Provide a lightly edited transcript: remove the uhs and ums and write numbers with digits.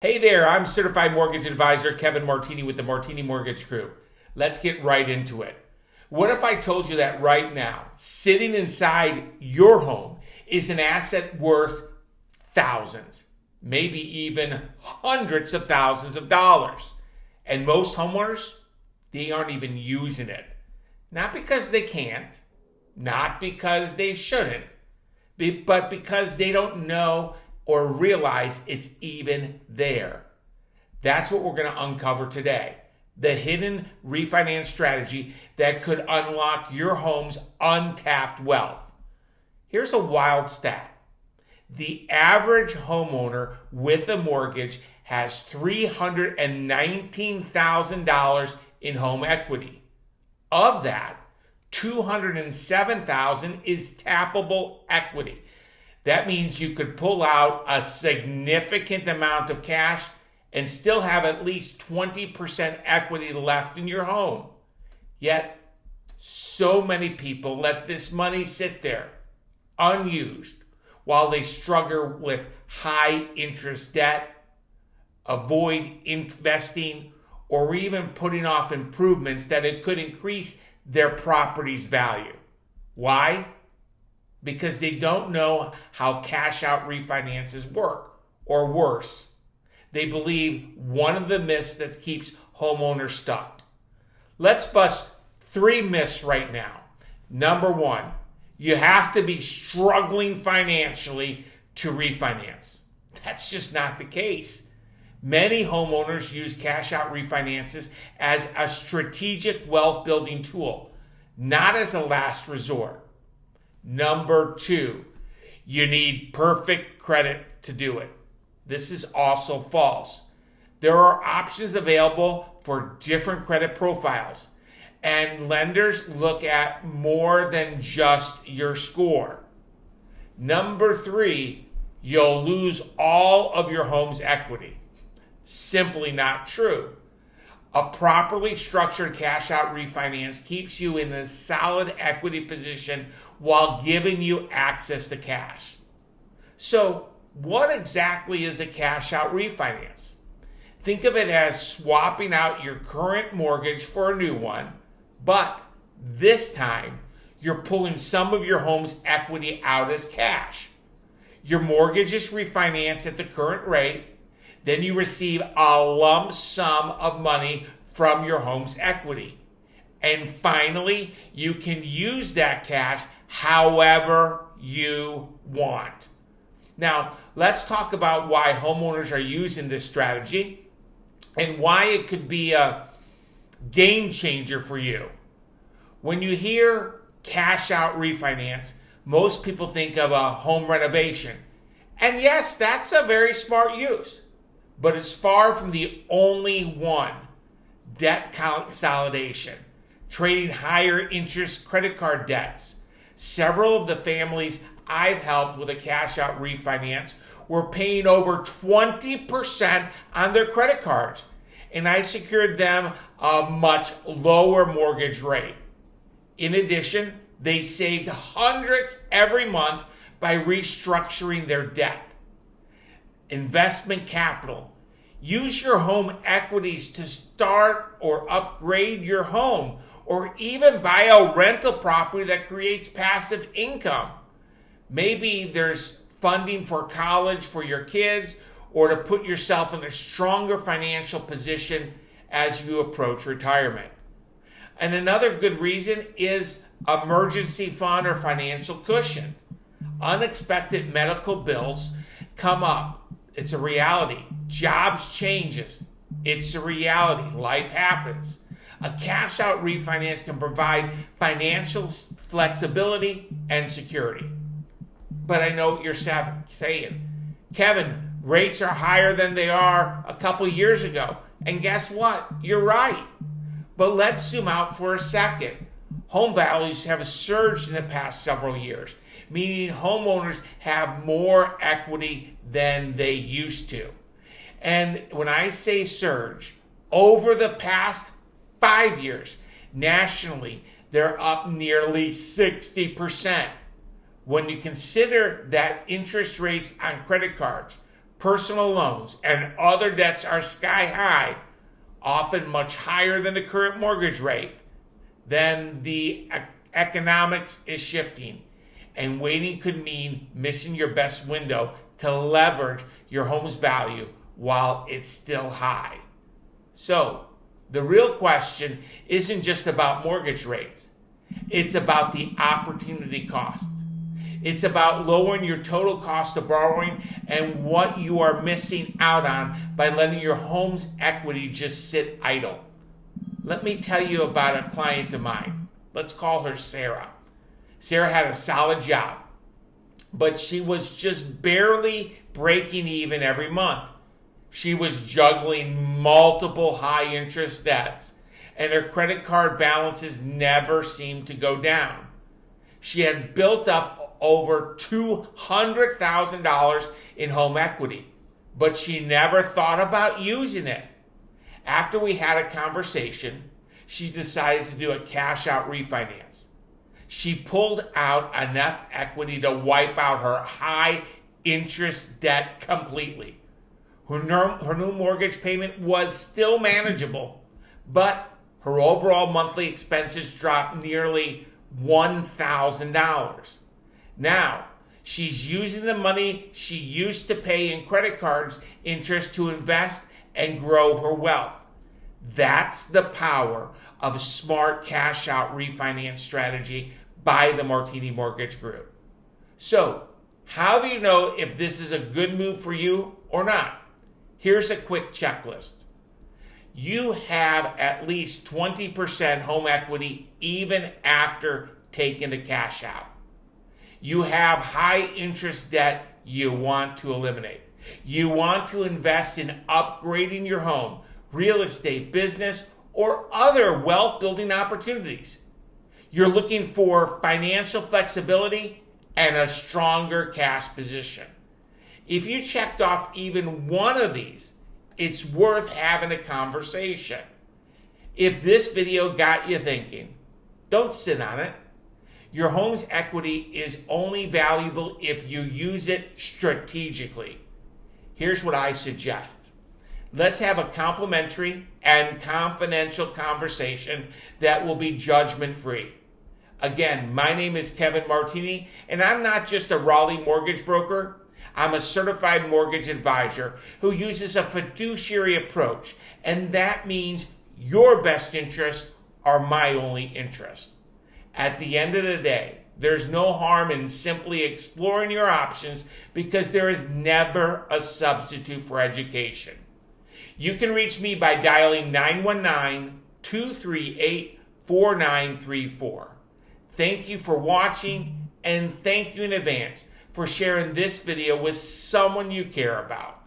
Hey there, I'm Certified Mortgage Advisor Kevin Martini with the Martini Mortgage Group. Let's get right into it. What if I told you that right now, sitting inside your home is an asset worth thousands, maybe even hundreds of thousands of dollars? And most homeowners, they aren't even using it. Not because they can't, not because they shouldn't, but because they don't know or realize it's even there. That's what we're going to uncover today. The hidden refinance strategy that could unlock your home's untapped wealth. Here's a wild stat. The average homeowner with a mortgage has $319,000 in home equity. Of that, $207,000 is tappable equity. That means you could pull out a significant amount of cash and still have at least 20% equity left in your home. Yet, so many people let this money sit there, unused, while they struggle with high interest debt, avoid investing, or even putting off improvements that it could increase their property's value. Why? Because they don't know how cash out refinances work, or worse, they believe one of the myths that keeps homeowners stuck. Let's bust 3 myths right now. Number 1, you have to be struggling financially to refinance. That's just not the case. Many homeowners use cash out refinances as a strategic wealth building tool, not as a last resort. Number 2, you need perfect credit to do it. This is also false. There are options available for different credit profiles, and lenders look at more than just your score. Number 3, you'll lose all of your home's equity. Simply not true. A properly structured cash out refinance keeps you in a solid equity position while giving you access to cash. So, what exactly is a cash out refinance? Think of it as swapping out your current mortgage for a new one, but this time you're pulling some of your home's equity out as cash. Your mortgage is refinanced at the current rate, then you receive a lump sum of money from your home's equity. And finally, you can use that cash however you want. Now, let's talk about why homeowners are using this strategy and why it could be a game changer for you. When you hear cash out refinance, most people think of a home renovation. And yes, that's a very smart use, but it's far from the only one. Debt consolidation, trading higher interest credit card debts. Several of the families I've helped with a cash out refinance were paying over 20% on their credit cards, and I secured them a much lower mortgage rate. In addition, they saved hundreds every month by restructuring their debt. Investment capital. Use your home equities to start or upgrade your home, or even buy a rental property that creates passive income. Maybe there's funding for college for your kids, or to put yourself in a stronger financial position as you approach retirement. And another good reason is emergency fund or financial cushion. Unexpected medical bills come up. It's a reality. Jobs changes. It's a reality. Life happens. A cash out refinance can provide financial flexibility and security. But I know what you're saying. Kevin, rates are higher than they are a couple years ago. And guess what? You're right. But let's zoom out for a second. Home values have surged in the past several years, meaning homeowners have more equity than they used to. And when I say surge, over the past 5 years, nationally, they're up nearly 60%. When you consider that interest rates on credit cards, personal loans, and other debts are sky high, often much higher than the current mortgage rate, then the economics is shifting. And waiting could mean missing your best window to leverage your home's value while it's still high. So, the real question isn't just about mortgage rates. It's about the opportunity cost. It's about lowering your total cost of borrowing and what you are missing out on by letting your home's equity just sit idle. Let me tell you about a client of mine. Let's call her Sarah. Sarah had a solid job, but she was just barely breaking even every month. She was juggling multiple high-interest debts, and her credit card balances never seemed to go down. She had built up over $200,000 in home equity, but she never thought about using it. After we had a conversation, she decided to do a cash-out refinance. She pulled out enough equity to wipe out her high-interest debt completely. Her new mortgage payment was still manageable, but her overall monthly expenses dropped nearly $1,000. Now, she's using the money she used to pay in credit cards interest to invest and grow her wealth. That's the power of a smart cash-out refinance strategy by the Martini Mortgage Group. So, how do you know if this is a good move for you or not? Here's a quick checklist. You have at least 20% home equity even after taking the cash out. You have high interest debt you want to eliminate. You want to invest in upgrading your home, real estate, business, or other wealth building opportunities. You're looking for financial flexibility and a stronger cash position. If you checked off even one of these, it's worth having a conversation. If this video got you thinking, don't sit on it. Your home's equity is only valuable if you use it strategically. Here's what I suggest. Let's have a complimentary and confidential conversation that will be judgment-free. Again, my name is Kevin Martini, and I'm not just a Raleigh mortgage broker. I'm a certified mortgage advisor who uses a fiduciary approach, and that means your best interests are my only interest. At the end of the day, there's no harm in simply exploring your options because there is never a substitute for education. You can reach me by dialing 919-238-4934. Thank you for watching, and thank you in advance for sharing this video with someone you care about.